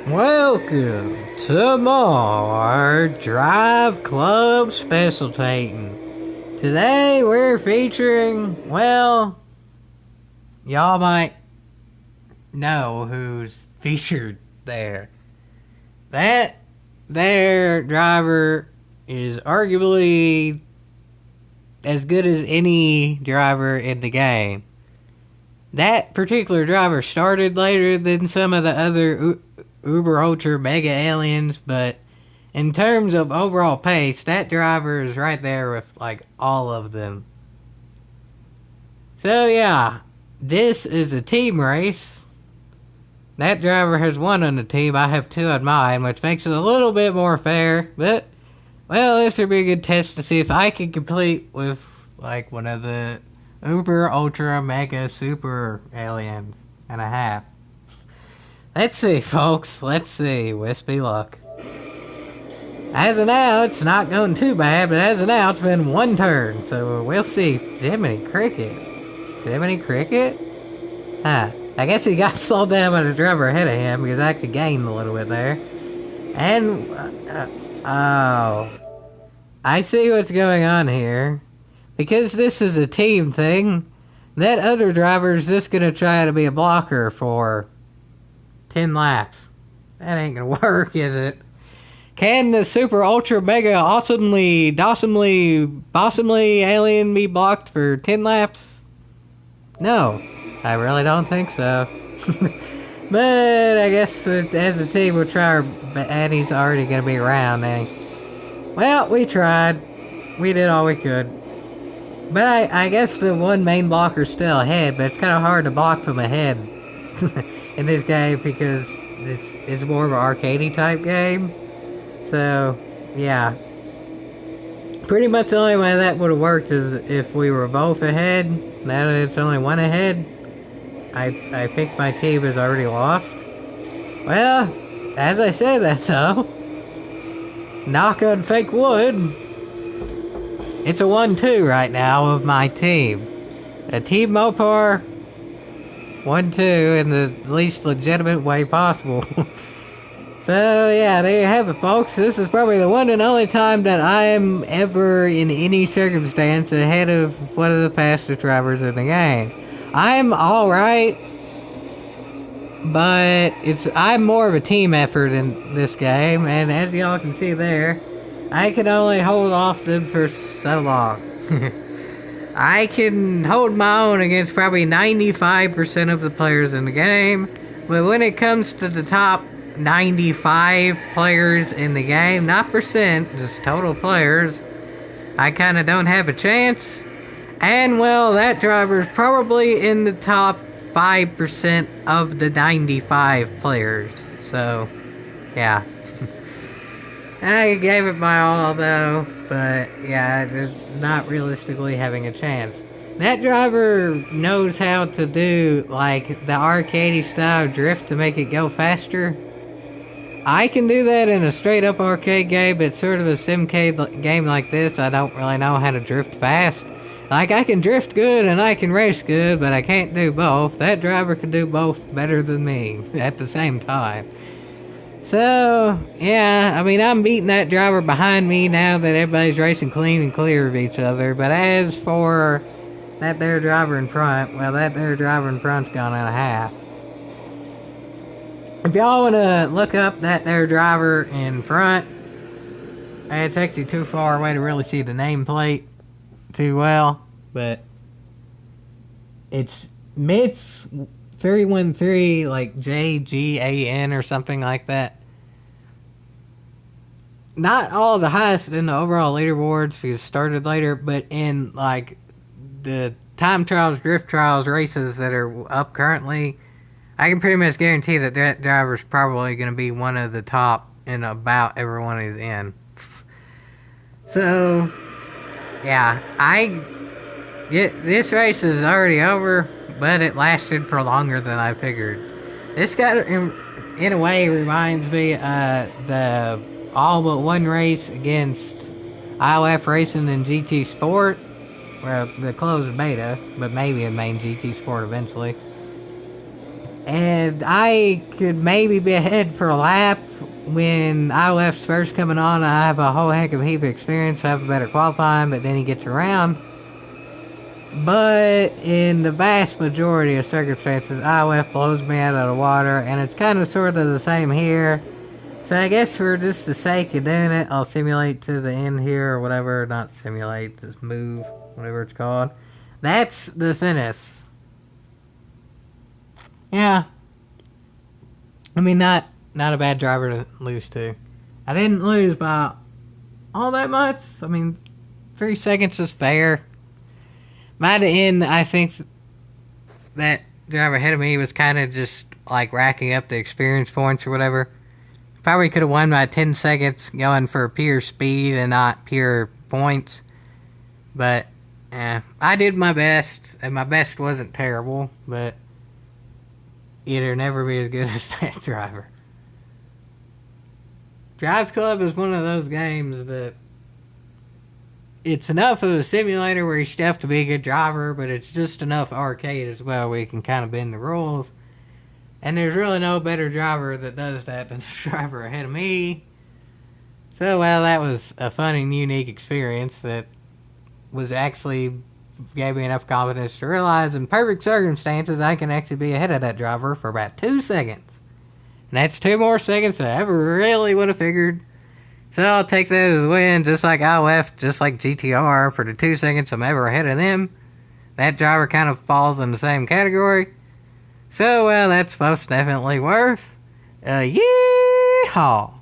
Welcome to more Driveclub Specialtatin. Today we're featuring, well, y'all might know who's featured there. That there driver is arguably as good as any driver in the game. That particular driver started later than some of the other Uber Ultra Mega Aliens, but in terms of overall pace, that driver is right there with like all of them. So yeah, this is a team race. That driver has one on the team, I have two on mine, which makes it a little bit more fair, but well, this would be a good test to see if I can complete with like one of the Uber Ultra Mega Super Aliens and a half. Let's see, folks. Let's see. Wispy luck. As of now, it's not going too bad, but as of now, it's been one turn. So we'll see. Jiminy Cricket. Jiminy Cricket? Huh. I guess he got slowed down by the driver ahead of him because I actually gained a little bit there. And, oh. I see what's going on here. Because this is a team thing, that other driver's just going to try to be a blocker for 10 laps. That ain't gonna work, is it? Can the super ultra mega awesomely bossomely alien be blocked for 10 laps? No, I really don't think so. But I guess as a team we'll try our and he's already gonna be around, ain't he? Well, we tried. We did all we could. But I guess the one main blocker's still ahead, but it's kind of hard to block from ahead in this game because this is more of an arcadey type game. So, yeah. Pretty much the only way that would have worked is if we were both ahead. Now that it's only one ahead, I think my team has already lost. Well, as I say that though, knock on fake wood, it's a 1-2 right now of my team. A Team Mopar 1-2 in the least legitimate way possible. So yeah, there you have it, folks. This is probably the one and only time that I am ever in any circumstance ahead of one of the fastest drivers in the game. I'm alright, but I'm more of a team effort in this game, and as y'all can see there, I can only hold off them for so long. I can hold my own against probably 95% of the players in the game, but when it comes to the top 95 players in the game, not percent, just total players, I kind of don't have a chance. And well, that driver's probably in the top 5% of the 95 players. So, yeah. I gave it my all though, but yeah, it's not realistically having a chance. That driver knows how to do like the arcadey style drift to make it go faster. I can do that in a straight up arcade game, but sort of a simcade game like this, I don't really know how to drift fast. Like, I can drift good and I can race good, but I can't do both. That driver can do both better than me at the same time. So, yeah, I mean, I'm beating that driver behind me now that everybody's racing clean and clear of each other. But as for that there driver in front, well, that there driver in front's gone out of half. If y'all want to look up that there driver in front, it's actually too far away to really see the nameplate too well, but it's Mitz 313, like JGAN or something like that. Not all the highest in the overall leaderboards because it started later, but in like the time trials, drift trials, races that are up currently, I can pretty much guarantee that that driver's probably going to be one of the top in about everyone he's in. So, yeah, this race is already over, but it lasted for longer than I figured. This guy, in a way, reminds me of the all but one race against IOF Racing and GT Sport. Well, the closed beta, but maybe a main GT Sport eventually. And I could maybe be ahead for a lap when ILF's first coming on. I have a whole heck of a heap of experience, I have a better qualifying, but then he gets around. But in the vast majority of circumstances, ILF blows me out of the water, and it's kind of sort of the same here. So I guess for just the sake of doing it, I'll simulate to the end here or whatever. Not simulate, just move, whatever it's called. That's the thinnest. Yeah. I mean, not a bad driver to lose to. I didn't lose by all that much. I mean, 3 seconds is fair. By the end, I think that driver ahead of me was kind of just like racking up the experience points or whatever. Probably could have won by 10 seconds going for pure speed and not pure points. But, I did my best, and my best wasn't terrible, but it'll never be as good as that driver. Driveclub is one of those games that it's enough of a simulator where you still have to be a good driver, but it's just enough arcade as well where you can kind of bend the rules. And there's really no better driver that does that than the driver ahead of me. So, well, that was a fun and unique experience that was actually gave me enough confidence to realize in perfect circumstances I can actually be ahead of that driver for about 2 seconds. And that's 2 more seconds than I ever really would have figured. So I'll take that as a win, just like ILF, just like GTR, for the 2 seconds I'm ever ahead of them. That driver kind of falls in the same category. So, well, that's most definitely worth a yeehaw.